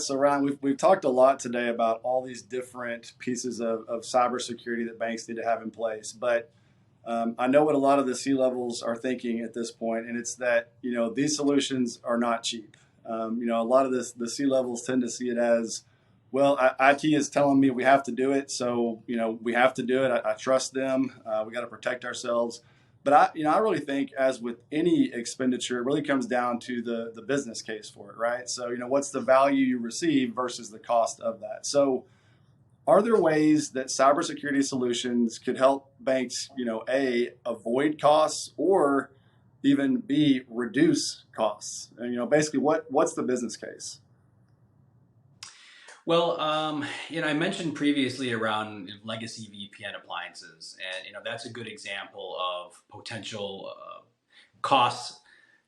So Ryan, we've talked a lot today about all these different pieces of cybersecurity that banks need to have in place. But I know what a lot of the C-levels are thinking at this point, and it's that, these solutions are not cheap. A lot of the C-levels tend to see it as, well, IT is telling me we have to do it, so we have to do it. I trust them. We got to protect ourselves. But I really think, as with any expenditure, it really comes down to the business case for it, right? So what's the value you receive versus the cost of that. So are there ways that cybersecurity solutions could help banks, A, avoid costs, or even B, reduce costs? And basically, what's the business case? Well, I mentioned previously around legacy VPN appliances, and that's a good example of potential cost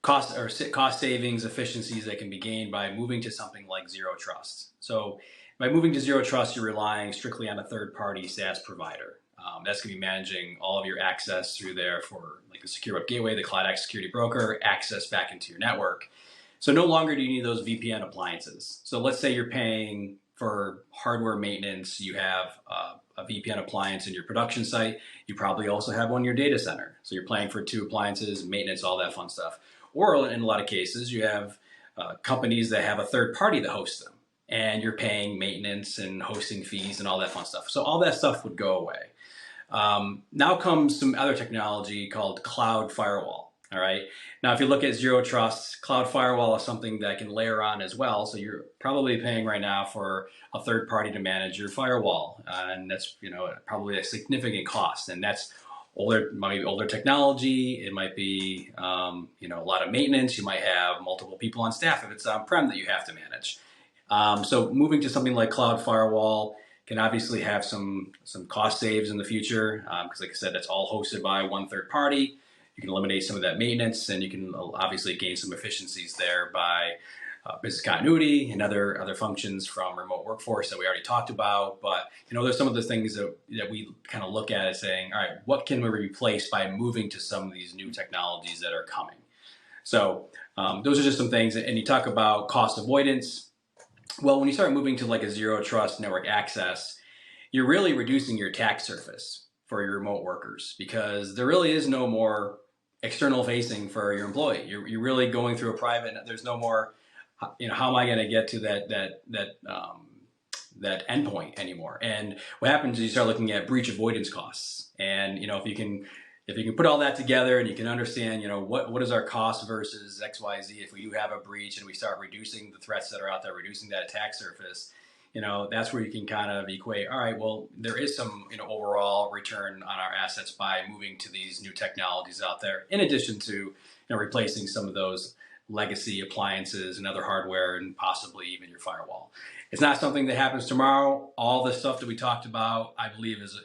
cost savings, efficiencies that can be gained by moving to something like zero trust. So, by moving to zero trust, you're relying strictly on a third-party SaaS provider. That's going to be managing all of your access through there for like the Secure Web Gateway, the CloudX Security Broker, access back into your network. So no longer do you need those VPN appliances. So let's say you're paying for hardware maintenance, you have a VPN appliance in your production site. You probably also have one in your data center. So you're paying for two appliances, maintenance, all that fun stuff. Or in a lot of cases, you have companies that have a third party that hosts them, and you're paying maintenance and hosting fees and all that fun stuff. So all that stuff would go away. Now comes some other technology called cloud firewall. All right. Now, if you look at zero trust, cloud firewall is something that can layer on as well. So you're probably paying right now for a third party to manage your firewall, and that's probably a significant cost. And that's might be older technology. It might be a lot of maintenance. You might have multiple people on staff if it's on-prem that you have to manage. So moving to something like cloud firewall can obviously have some cost saves in the future because, like I said, that's all hosted by one third party. You can eliminate some of that maintenance, and you can obviously gain some efficiencies there by business continuity and other functions from remote workforce that we already talked about. But there's some of the things that we kind of look at as saying, all right, what can we replace by moving to some of these new technologies that are coming? So those are just some things. And you talk about cost avoidance. Well, when you start moving to like a zero trust network access, you're really reducing your attack surface for your remote workers, because there really is no more external facing for your employee. You're really going through a private. There's no more, how am I going to get to that endpoint anymore? And what happens is you start looking at breach avoidance costs. And if you can put all that together and you can understand, what is our cost versus XYZ if we do have a breach, and we start reducing the threats that are out there, reducing that attack surface. That's where you can kind of equate, all right, well, there is some, overall return on our assets by moving to these new technologies out there, in addition to, replacing some of those legacy appliances and other hardware and possibly even your firewall. It's not something that happens tomorrow. All the stuff that we talked about, I believe is,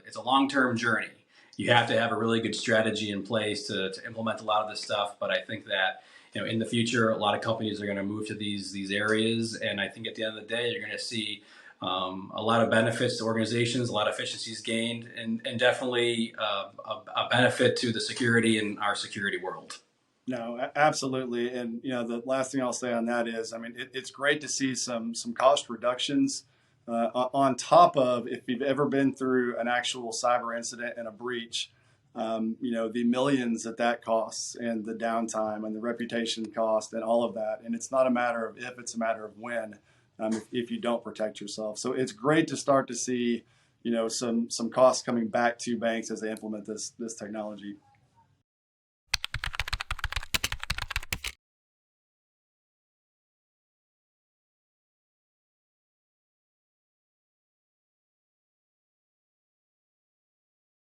it's a long-term journey. You have to have a really good strategy in place to implement a lot of this stuff. But I think that, in the future, a lot of companies are going to move to these areas, and I think at the end of the day, you're going to see a lot of benefits to organizations, a lot of efficiencies gained, and definitely a benefit to the security in our security world. No, absolutely. And the last thing I'll say on that is, it's great to see some cost reductions on top of, if you've ever been through an actual cyber incident and a breach. The millions that costs, and the downtime and the reputation cost and all of that. And it's not a matter of if, it's a matter of when, if you don't protect yourself. So it's great to start to see, some costs coming back to banks as they implement this technology.